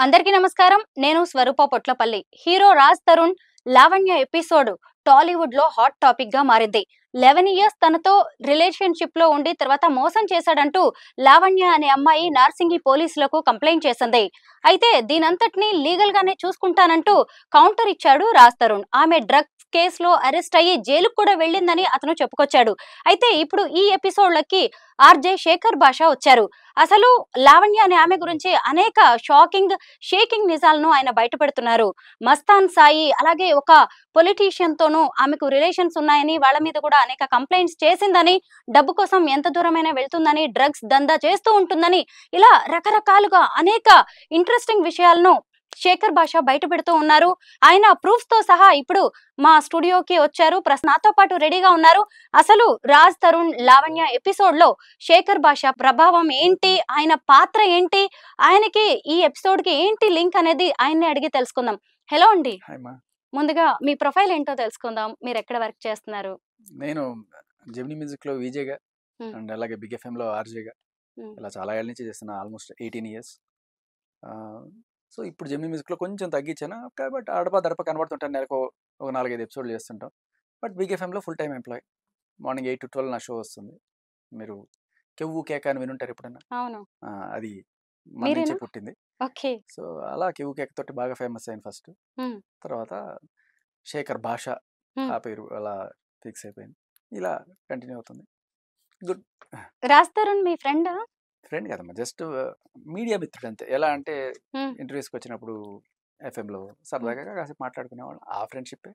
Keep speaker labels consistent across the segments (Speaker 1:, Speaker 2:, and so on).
Speaker 1: అందరికీ నమస్కారం. నేను స్వరూప పొట్లపల్లి. హీరో రాజ్ తరుణ్ లావణ్య ఎపిసోడ్ టాలీవుడ్ లో హాట్ టాపిక్ గా మారింది. 11 ఇయర్స్ తనతో రిలేషన్‌షిప్ లో ఉండి తర్వాత మోసం చేశాడంటూ లావణ్య అనే అమ్మాయి నార్సింగి పోలీసులకు కంప్లెయింట్ చేసింది. అయితే దీనంతటిని లీగల్ గానే చూసుకుంటానంటూ కౌంటర్ ఇచ్చాడు రాజ్ తరుణ్. ఆమె డ్రగ్స్ కేసులో అరెస్ట్ అయ్యి జైలుకు కూడా వెళ్ళిందని అతను చెప్పుకొచ్చాడు. అయితే ఇప్పుడు ఈ ఎపిసోడ్‌లకి ఆర్‌జే శేఖర్ భాష వచ్చారు. అసలు లావణ్య అనే ఆమె గురించి అనేక షేకింగ్ నిజాలను ఆయన బయటపెడుతున్నారు. మస్తాన్ సాయి అలాగే ఒక పొలిటీషియన్ తోనూ ఆమెకు రిలేషన్స్ ఉన్నాయని, వాళ్ళ మీద కూడా అనేక కంప్లైంట్స్ చేసిందని, డబ్బు కోసం ఎంత దూరమైనా వెళ్తుందని, డ్రగ్స్ దందా చేస్తూ ఉంటుందని, ఇలా రకరకాలుగా అనేక ఇంట్రెస్టింగ్ విషయాలను శేఖర్ భాష బయట పెడుతూ ఉన్నారు. ఆయన ప్రూఫ్స్ తో సహా ఇప్పుడు మా స్టూడియోకి వచ్చారు. నాతో పాటు రెడీగా ఉన్నారు. అసలు రాజ్ తరుణ్ లావణ్య ఎపిసోడ్ లో శేఖర్ భాష ప్రభావం ఏంటి, ఆయన పాత్ర ఏంటి, ఆయనకి ఈ ఎపిసోడ్ కి ఏంటి లింక్ అనేది ఆయన్ని అడిగి తెలుసుకుందాం. హలో అండి.
Speaker 2: హాయ్ మా.
Speaker 1: ముందుగా మీ ప్రొఫైల్ ఏంటో తెలుసుకుందాం. మీరు ఎక్కడ వర్క్ చేస్తున్నారు?
Speaker 2: నేను జెమినీ మ్యూజిక్లో విజేగా
Speaker 1: హ్మ్.
Speaker 2: అండ్ అలాగే బిగ్ ఎఫ్ఎంలో ఆర్జేగా
Speaker 1: హ్మ్.
Speaker 2: ఇలా చాలా ఏళ్ళ నుంచి చేస్తున్నా, ఆల్మోస్ట్ 18 ఇయర్స్. సో ఇప్పుడు జెమినీ మ్యూజిక్లో కొంచెం తగ్గించాను బట్ అడప దడప కనబడుతుంటాను, నెలకు ఒక 4-5 ఎపిసోడ్లు చేస్తుంటాం. బట్ బిగ్ ఎఫ్ఎంలో full time employee. Morning 8 to 12 నా షో వస్తుంది. మీరు కెవ్వు కేక అని వినుంటారు ఎప్పుడైనా.
Speaker 1: అవును.
Speaker 2: అది మన నుంచే
Speaker 1: మీరేనా?
Speaker 2: పుట్టింది.
Speaker 1: ఓకే.
Speaker 2: సో అలా కెవ్వు కేక తోటి బాగా ఫేమస్ అయింది ఫస్ట్.
Speaker 1: హ్మ్.
Speaker 2: తర్వాత శేఖర్ భాష
Speaker 1: హ్మ్.
Speaker 2: ఆ పేరు అలా ఫిక్స్ అయిపోయింది. ఇలా కంటిన్యూ అవుతుంది. గుడ్.
Speaker 1: రాజ్ తరుణ్ మీ ఫ్రెండా?
Speaker 2: ఫ్రెండ్ కదమ్మా, జస్ట్ మీడియా మిత్రుడు అంతే. ఎలా అంటే
Speaker 1: హ్మ్.
Speaker 2: ఇంటర్వ్యూస్కి వచ్చినప్పుడు ఎఫ్ఎంలో
Speaker 1: హ్మ్.
Speaker 2: సరదాగా కాసేపు మాట్లాడుకునేవాళ్ళం, ఆ ఫ్రెండ్షిప్పే.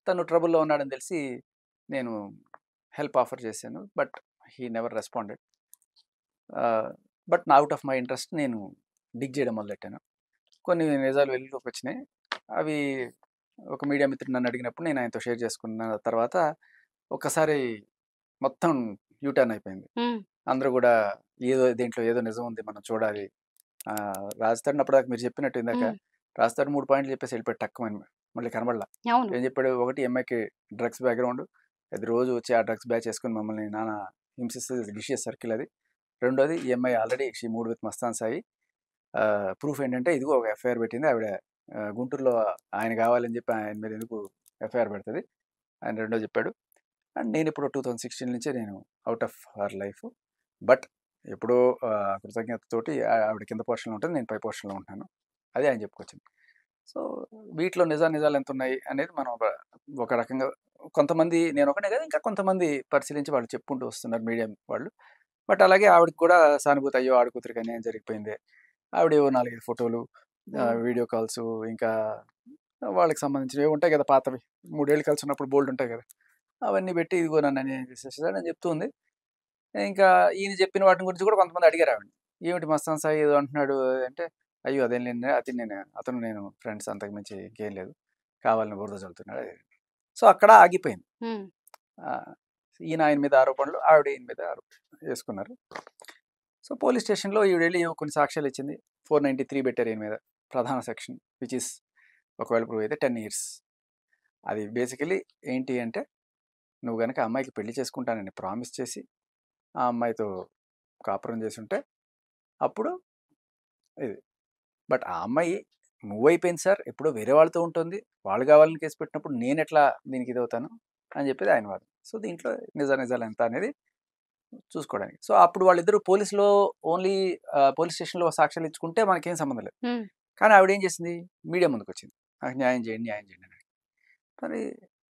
Speaker 2: తను ట్రబుల్లో ఉన్నాడని తెలిసి నేను హెల్ప్ ఆఫర్ చేశాను, but he never responded. But నా అవుట్ ఆఫ్ మై ఇంట్రెస్ట్ నేను డిగ్ చేయడం మొదలెట్టాను. కొన్ని నిజాలు వెలుగులోకి వచ్చినాయి. అవి ఒక మీడియా మిత్రుడు నన్ను అడిగినప్పుడు నేను ఆయనతో షేర్ చేసుకున్న తర్వాత ఒక్కసారి మొత్తం యూటర్న్ అయిపోయింది.
Speaker 1: హ్మ్.
Speaker 2: అందరూ కూడా దీంట్లో ఏదో నిజం ఉంది, మనం చూడాలి. రాజ్ తరుణ్ అప్పటిదాకా మీరు చెప్పినట్టు ఇందాక
Speaker 1: హ్మ్.
Speaker 2: రాజ్ తరుణ్ 3 పాయింట్లు చెప్పేసి వెళ్ళిపోయాడు టక్కుమని, మళ్ళీ కనబడలా.
Speaker 1: అవును.
Speaker 2: ఏం చెప్పాడు? ఒకటి, ఎంఐకి డ్రగ్స్ బ్యాక్గ్రౌండ్, అది రోజు వచ్చి ఆ డ్రగ్స్ బ్యాచ్ చేసుకుని మమ్మల్ని నానా హింసిస్తుంది, విషియస్ సర్కిల్ అది. రెండోది, ఈ MI already she mood with Mastan Sai. Proof ఏంటంటే ఇదిగో ఒక ఎఫ్ఐఆర్ పెట్టింది ఆవిడ, గుంటూరులో ఆయన కావాలని చెప్పి ఆయన మీద ఎందుకు ఎఫ్ఐఆర్ పెడుతుంది అని రెండో చెప్పాడు. అండ్ నేను ఇప్పుడు 2016 నుంచే నేను out of her life. But ఎప్పుడో కృతజ్ఞతతోటి ఆవిడ కింద పోర్షన్లో ఉంటుంది, నేను పై పోర్షన్లో ఉంటాను. అదే ఆయన చెప్పుకొచ్చింది. సో వీటిలో నిజాలు ఎంత ఉన్నాయి అనేది మనం ఒక రకంగా కొంతమంది, నేను ఒకనే కదా ఇంకా కొంతమంది పరిశీలించి వాళ్ళు చెప్పుకుంటూ వస్తున్నారు మీడియా వాళ్ళు. బట్ అలాగే ఆవిడకి కూడా సానుభూతి, అయ్యో ఆడకూతురికి అన్యాయం జరిగిపోయింది. ఆవిడ 4-5 ఫోటోలు,
Speaker 1: హ్మ్.
Speaker 2: వీడియో కాల్స్, ఇంకా వాళ్ళకి సంబంధించినవి ఉంటాయి కదా పాతవి, 3 ఏళ్ళు కలిసి ఉన్నప్పుడు బోల్డ్ ఉంటాయి కదా, అవన్నీ పెట్టి ఇదిగో నన్ను అన్యాయం చేసేసాడు అని చెప్తుంది. ఇంకా ఈయన చెప్పిన వాటి గురించి కూడా కొంతమంది అడిగారు ఆవిడని. ఏమిటి మస్తాన్ సాయి ఏదో అంటున్నాడు అంటే, అయ్యో అదేం లేదు, అతను నేను ఫ్రెండ్స్, అంతకు మించి ఇంకేం లేదు, కావాలని బురద చల్లుతున్నాడు. సో అక్కడ ఆగిపోయింది.
Speaker 1: హ్మ్.
Speaker 2: ఆ, ఈయన ఆయన మీద ఆరోపణలు, ఆవిడ ఈయన మీద ఆరోపణలు వేసుకున్నారు. సో పోలీస్ స్టేషన్లో ఈవిడ వెళ్ళి ఏవో కొన్ని సాక్ష్యాలు ఇచ్చింది. 493 పెట్టారు ఈయన మీద, ప్రధాన సెక్షన్, విచ్ ఇస్ ఒకవేళ ప్రూవ్ అయితే 10 years. అది బేసికలీ ఏంటి అంటే, నువ్వు కనుక అమ్మాయికి పెళ్లి చేసుకుంటానని ప్రామిస్ చేసి ఆ అమ్మాయితో కాపురం చేసి ఉంటే అప్పుడు ఇది. బట్ ఆ అమ్మాయి మూవ్ అయిపోయింది సార్, ఎప్పుడో వేరే వాళ్ళతో ఉంటుంది, వాళ్ళు కావాలని కేసు పెట్టినప్పుడు నేను ఎట్లా దీనికి ఇది అవుతాను అని చెప్పేది ఆయన వాదన. సో దీంట్లో నిజాలు ఎంత అనేది చూసుకోవడానికి. సో అప్పుడు వాళ్ళిద్దరూ పోలీసులో ఓన్లీ పోలీస్ స్టేషన్లో సాక్ష్యాలు ఇచ్చుకుంటే మనకేం సంబంధం లేదు.
Speaker 1: హ్మ్.
Speaker 2: కానీ ఆవిడ ఏం చేసింది, మీడియా ముందుకు వచ్చింది, నాకు న్యాయం చేయండి అని. మరి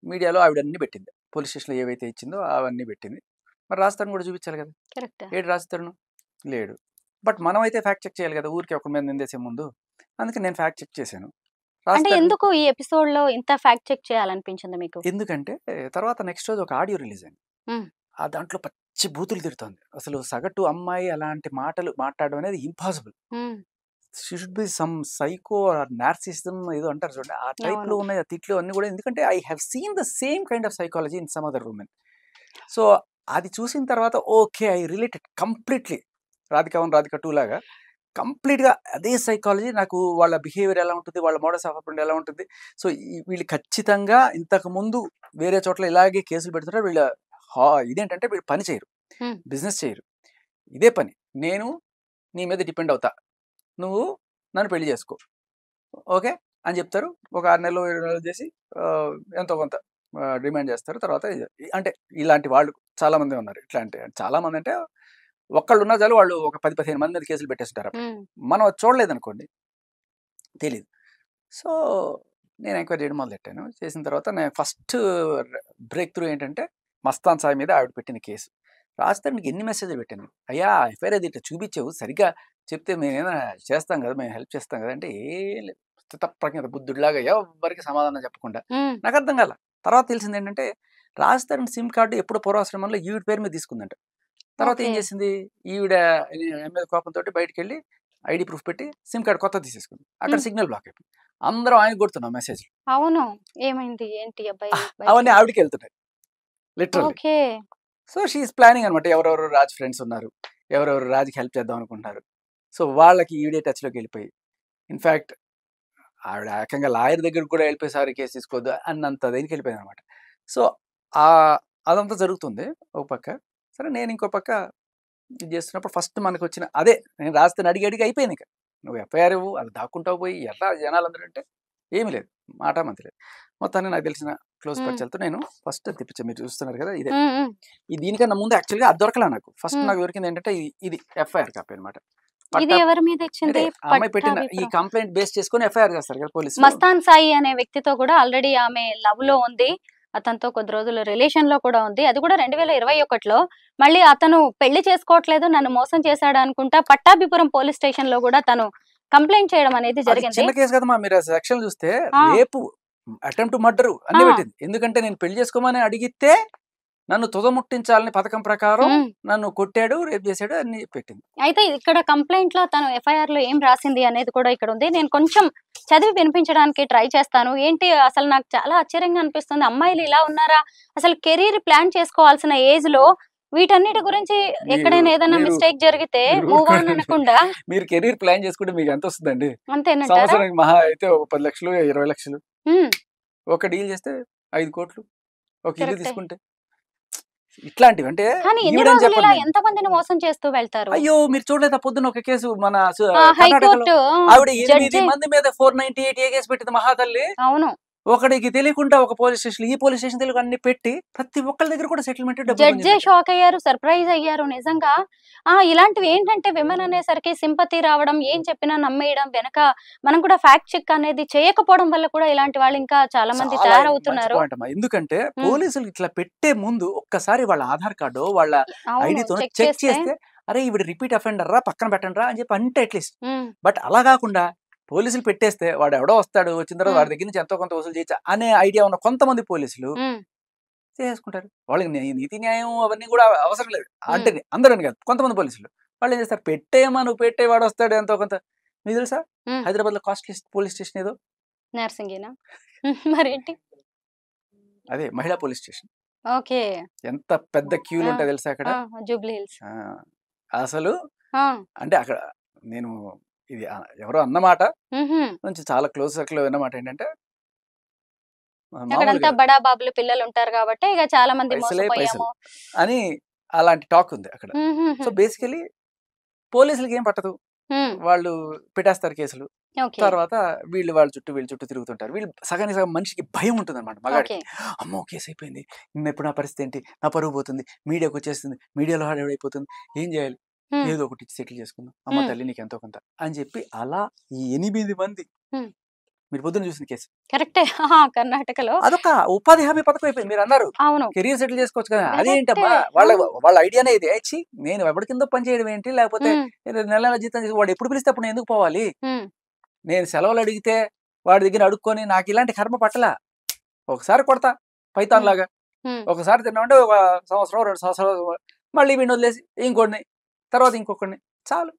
Speaker 2: మీడియాలో ఆవిడ అన్ని పెట్టింది, పోలీస్ స్టేషన్లో ఏవైతే ఇచ్చిందో అవన్నీ పెట్టింది. మరి రాస్తాను కూడా చూపించాలి కదా,
Speaker 1: కరెక్ట్.
Speaker 2: ఏడు రాస్తాను లేడు. బట్ మనం అయితే ఫ్యాక్ట్ చెక్ చేయాలి కదా, ఊరికి ఒకరి మీద నిందేసే ముందు. అందుకే నేను ఫ్యాక్ట్ చెక్ చేశాను.
Speaker 1: అంటే
Speaker 2: రాస్తాను
Speaker 1: ఎందుకు ఈ ఎపిసోడ్ లో ఇంత ఫ్యాక్ట్ చెక్ చేయాలనిపించింది మీకు?
Speaker 2: ఎందుకంటే తర్వాత నెక్స్ట్ రోజు ఒక ఆడియో రిలీజ్ అయింది.
Speaker 1: హ్మ్.
Speaker 2: ఆ దాంట్లో పచ్చి బూతులు తిడుతోంది. అసలు సగటు అమ్మాయి అలాంటి మాటలు మాట్లాడడం అనేది impossible.
Speaker 1: Hmm.
Speaker 2: She should be some psycho or narcissism ఏదో అంటారు చూడండి, ఆ టైప్లో
Speaker 1: అవును.
Speaker 2: ఉన్నాయి ఆ తిట్లు అన్నీ కూడా. ఎందుకంటే I have seen the same kind of psychology in some other women. So అది చూసిన తర్వాత okay, I related completely. Radhika 1, Radhika 2 లాగా కంప్లీట్గా అదే సైకాలజీ, నాకు వాళ్ళ బిహేవియర్ ఎలా ఉంటుంది, వాళ్ళ మోడస్ ఆఫ్ ఆపరెండి ఎలా ఉంటుంది. సో వీళ్ళు ఖచ్చితంగా ఇంతకు ముందు వేరే చోట్ల ఇలాగే కేసులు పెడుతుంటారు. వీళ్ళ ఇదేంటంటే వీళ్ళు పని చేయరు,
Speaker 1: హ్మ్.
Speaker 2: బిజినెస్ చేయరు, ఇదే పని. నేను నీ మీద డిపెండ్ అవుతా, నువ్వు నన్ను పెళ్లి చేసుకో ఓకే అని చెప్తారు. ఒక 6 నెలలు 7 నెలలు చేసి ఎంతో కొంత డిమాండ్ చేస్తారు. తర్వాత అంటే ఇలాంటి వాళ్ళు చాలా మంది ఉన్నారు. ఇట్లాంటి చాలా మంది అంటే ఒక్కళ్ళు ఉన్నా చాలు వాళ్ళు ఒక 10-15 మంది మీద కేసులు పెట్టేస్తుంటారు అప్పుడు. మనం అది చూడలేదనుకోండి తెలీదు. సో నేను ఎంక్వైరీ చేయడం మొదలెట్టాను. చేసిన తర్వాత నేను ఫస్ట్ బ్రేక్ త్రూ ఏంటంటే మస్తాన్ సాయి మీద ఆవిడ పెట్టిన కేసు. రాస్తే నీకు ఎన్ని మెసేజ్లు పెట్టాను. అయ్యా ఎఫ్ఐఆర్ అది ఇట్లా చూపించావు సరిగ్గా చెప్తే మేమేమైనా చేస్తాం కదా, మేము హెల్ప్ చేస్తాం కదా అంటే ఏం లేదు. స్థితప్రజ్ఞత బుద్ధుడిలాగా ఎవరికి సమాధానం చెప్పకుండా నాకు అర్థం కాల. తర్వాత తెలిసింది ఏంటంటే రాజధాని సిమ్ కార్డు ఎప్పుడు పూర్వాశ్రమంలో ఈవిడ పేరు మీద తీసుకుందంట. తర్వాత ఏం చేసింది ఈవిడ మీద కోపంతో బయటకు వెళ్ళి ఐడి ప్రూఫ్ పెట్టి సిమ్ కార్డు కొత్త తీసేసుకుంది. అక్కడ సిగ్నల్ బ్లాక్ అయిపోయింది. అందరం ఆయన కొడుతున్నాం మెసేజ్.
Speaker 1: అవును ఏమైంది ఏంటి అబ్బాయి
Speaker 2: అవన్నీ ఆవిడకి వెళ్తున్నాయి లిటరల్లీ. సో షీఈస్ ప్లానింగ్ అనమాట. ఎవరెవరు రాజ్ ఫ్రెండ్స్ ఉన్నారు, ఎవరెవరు రాజ్కి హెల్ప్ చేద్దాం అనుకుంటున్నారు. సో వాళ్ళకి ఈవిడే టచ్లోకి వెళ్ళిపోయి ఇన్ఫ్యాక్ట్ ఆవిడ ఏకంగా లాయర్ దగ్గరకు కూడా వెళ్ళిపోయి సార్ కేసు తీసుకోవద్దు అన్నంత దేనికి వెళ్ళిపోయింది అనమాట. సో అదంతా జరుగుతుంది ఒక పక్క. సరే నేను ఇంకో పక్క ఇది చేస్తున్నప్పుడు ఫస్ట్ మనకు వచ్చిన అదే నేను రాస్తే అడిగి అయిపోయింది. ఇక నువ్వు ఎఫ్ఐఆర్ ఇవ్వు అది దాక్కుంటావు పోయి ఎట్లా జనాలందరూ అంటే ఏమీ లేదు, మాట మంతి లేదు. మొత్తాన్ని నాకు తెలిసిన క్లోజ్ పరిచయాలతో నేను ఫస్ట్ తెప్పించాను. మీరు చూస్తున్నారు కదా ఇదే. ఈ దీనికన్నా ముందు యాక్చువల్గా అది దొరకలే నాకు. ఫస్ట్ నాకు దొరికింది ఏంటంటే ఇది ఎఫ్ఐఆర్ కాపీ అనమాట. అమ్మాయి పెట్టిన ఈ కంప్లైంట్ బేస్ చేసుకుని ఎఫ్ఐఆర్ చేస్తారు కదా పోలీసు.
Speaker 1: మస్తాన్ సాయి అనే వ్యక్తితో కూడా ఆల్రెడీ ఆమె లవ్ లో ఉంది, అతనితో కొద్ది రోజులు రిలేషన్ లో కూడా ఉంది. అది కూడా 2021లో. మళ్ళీ అతను పెళ్లి చేసుకోవట్లేదు, నన్ను మోసం చేశాడు అనుకుంటా పట్టాభిపురం పోలీస్ స్టేషన్ లో కూడా తను కంప్లైంట్ చేయడం అనేది జరిగింది.
Speaker 2: చిన్న కేసు కదమ్మా, మీరు సెక్షన్ చూస్తే రేపు అటెంప్ట్ మర్డర్ అన్ని పెట్టింది. ఎందుకంటే నేను పెళ్లి చేసుకోమని అడిగితే నన్ను తుదముట్టించాలని పథకం ప్రకారం నన్ను కొట్టాడు, రేప్ చేశాడు అన్ని పెట్టింది.
Speaker 1: అయితే ఇక్కడ కంప్లైంట్ లో తను ఎఫ్ఐఆర్ లో ఏం రాసింది అనేది కూడా ఇక్కడ ఉంది. నేను కొంచెం చదివి వినిపించడానికి ట్రై చేస్తాను. ఏంటి అసలు నాకు చాలా ఆశ్చర్యంగా అనిపిస్తుంది. అమ్మాయిలు ఇలా ఉన్నారా, అసలు కెరీర్ ప్లాన్ చేసుకోవాల్సిన ఏజ్ లో వీటన్నిటి గురించి ఎక్కడైనా ఏదైనా మిస్టేక్ జరిగితే మూవ్ ఆన్ అనకుండా
Speaker 2: మీరు కెరీర్ ప్లాన్ చేసుకుంటే మీకు ఎంత వస్తుందండి?
Speaker 1: అంతేనంటారా?
Speaker 2: సంవత్సరానికి మహా అయితే ఒక 10 లక్షలు 20 లక్షలు. ఒక డీల్ చేస్తే 5 కోట్లు, ఒక ఇల్లు తీసుకుంటే ఇట్లాంటివి. అంటే
Speaker 1: ఎంతమందిని మోసం చేస్తూ వెళ్తారు.
Speaker 2: అయ్యో మీరు చూడలేదా పొద్దున్న ఒక కేసు మన కర్ణాటకలో ఆవిడ 8 మంది మీద 498 ఏ కేసు పెట్టింది మహాతల్లి.
Speaker 1: అవును,
Speaker 2: ఒకడికి తెలియకుండా ఒక పోలీస్ స్టేషన్ ఈ పోలీస్ స్టేషన్ తెలియక అన్ని పెట్టి ప్రతి ఒక్కరి దగ్గర కూడా సెటిల్మెంట్.
Speaker 1: జడ్జే షాక్ అయ్యారు, సర్ప్రైజ్ అయ్యారు నిజంగా. ఇలాంటివి ఏంటంటే విమెన్ అనేసరికి సింపతి రావడం, ఏం చెప్పినా నమ్మేయడం, వెనక మనం కూడా ఫ్యాక్ట్ చెక్ అనేది చేయకపోవడం వల్ల కూడా ఇలాంటి వాళ్ళు ఇంకా చాలా మంది తయారవుతున్నారు.
Speaker 2: ఎందుకంటే పోలీసులు ఇట్లా పెట్టే ముందు ఒక్కసారి వాళ్ళ ఆధార్ కార్డు వాళ్ళ ఐడితో చెక్ చేస్తే అరే ఈవిడ రిపీట్ అఫెండర్ రా పక్కన పెట్టండి రా అని చెప్పి అంటే అట్లీస్ట్. బట్ అలా కాకుండా పోలీసులు పెట్టేస్తే వాడు ఎవడో వస్తాడు, వచ్చిన తర్వాత వాడి దగ్గర నుంచి ఎంతో కొంత వసూలు చేయొచ్చు అనే ఐడియా ఉన్న కొంతమంది పోలీసులు చేసుకుంటారు. వాళ్ళకి నీతి న్యాయం అవన్నీ కూడా అవసరం లేదు అంటే అందరని కాదు, కొంతమంది పోలీసులు వాళ్ళు ఏం చేస్తారు, పెట్టేమా నువ్వు పెట్టే వాడు వస్తాడు ఎంతో కొంత. మీకు తెలుసా హైదరాబాద్ లో కాస్ట్లీ పోలీస్ స్టేషన్ ఏదో
Speaker 1: నర్సింగేనా మరేంటి
Speaker 2: అదే మహిళా పోలీస్ స్టేషన్.
Speaker 1: ఓకే,
Speaker 2: ఎంత పెద్ద క్యూలు ఉంటాయి తెలుసా అక్కడ
Speaker 1: జూబ్లీ హిల్స్.
Speaker 2: అసలు అంటే అక్కడ నేను ఇది ఎవరో అన్నమాట నుంచి చాలా క్లోజ్ సర్కిల్ విన్నమాట ఏంటంటే
Speaker 1: అక్కడంతా బడా బాబులు పిల్లలు ఉంటారు కాబట్టి ఇక చాలా మంది మోసపోయాము
Speaker 2: అని అలాంటి టాక్ ఉంది అక్కడ. సో బేసికలీ పోలీసులకి ఏం పట్టదు, వాళ్ళు పెట్టేస్తారు కేసులు. తర్వాత వాళ్ళ చుట్టూ తిరుగుతుంటారు. వీళ్ళు సగానికి సగం మనిషికి భయం ఉంటుంది అనమాట మగాడికి. అమ్మో కేసు అయిపోయింది, ఇప్పుడు నా పరిస్థితి ఏంటి, నా పరువు పోతుంది, మీడియాకి వచ్చేస్తుంది, మీడియాలో హడావిడైపోతుంది, ఏం చేయాలి, ఏదో ఒకటి సెటిల్ చేసుకుందాం, అమ్మ తల్లి నీకు ఎంతో కొంత అని చెప్పి అలా ఈ 8 మంది మీరు పొద్దున్న చూసిన కేసు
Speaker 1: కరెక్టే కర్ణాటకలో
Speaker 2: అదొక ఉపాధి హామీ పథకం అయిపోయింది. మీరు అన్నారు కెరీర్ సెటిల్ చేసుకోవచ్చు కదా, అదేంటమ్మా వాళ్ళ ఐడియానే ఇది. వచ్చి నేను ఎవరి కింద పని చేయడం ఏంటి, లేకపోతే నెల జీతం చేసి వాడు ఎప్పుడు పిలిస్తే అప్పుడు నేను ఎందుకు పోవాలి, నేను సెలవులు అడిగితే వాడి దగ్గర అడుక్కొని నాకు ఇలాంటి కర్మ పట్టలా. ఒకసారి కొడతా పైతాన్ లాగా, ఒకసారి తిన్నామంటే ఒక సంవత్సరం 2 సంవత్సరాలు మళ్ళీ వీడిని వదిలేసి ఇంకోటిని తర్వాత ఇంకొకరిని చాలు.